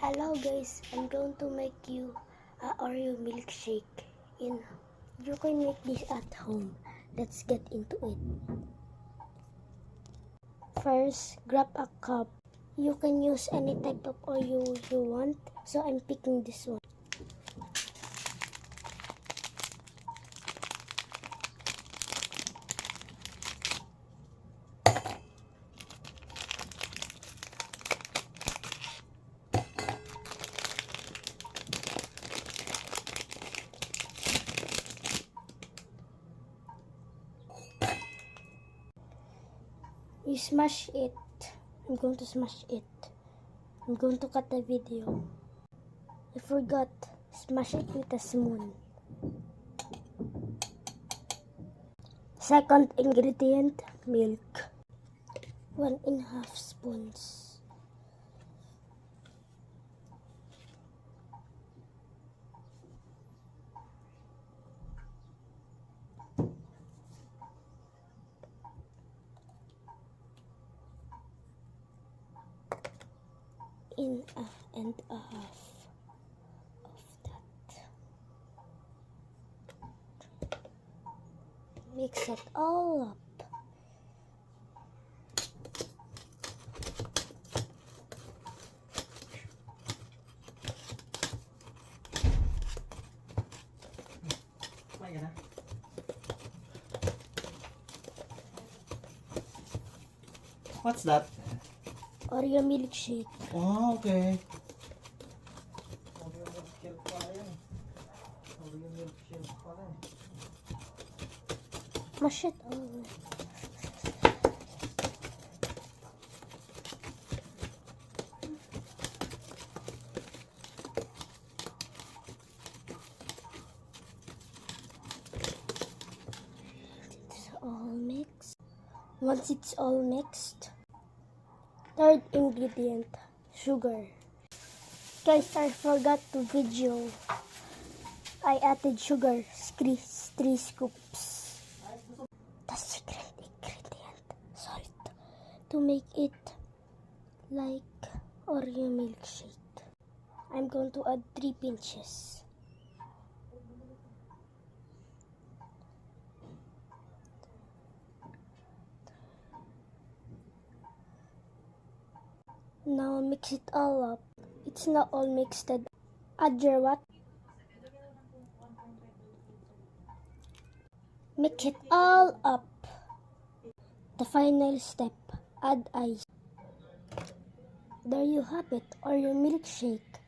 Hello guys, I'm going to make you a Oreo milkshake. You can make this at home. Let's get into it. First, grab a cup. You can use any type of Oreo you want, so I'm picking this one. You smash it. I'm going to smash it. I'm going to cut the video. I forgot. Smash it with a spoon. Second ingredient, milk. 1.5 spoons. In and a half of that. Mix it all up. What's that? Oreo milkshake. Oh, okay. Oreo milkshake pala yan. Oreo milkshake pala. Mash it all. It's all mixed. Once it's all mixed, third ingredient, sugar. Guys, I forgot to video. I added sugar, 3 scoops. The secret ingredient, salt, to make it like Oreo milkshake. I'm going to add 3 pinches. Now mix it all up. It's not all mixed. Add your what? Mix it all up. The final step, add ice. There you have it, Oreo milkshake.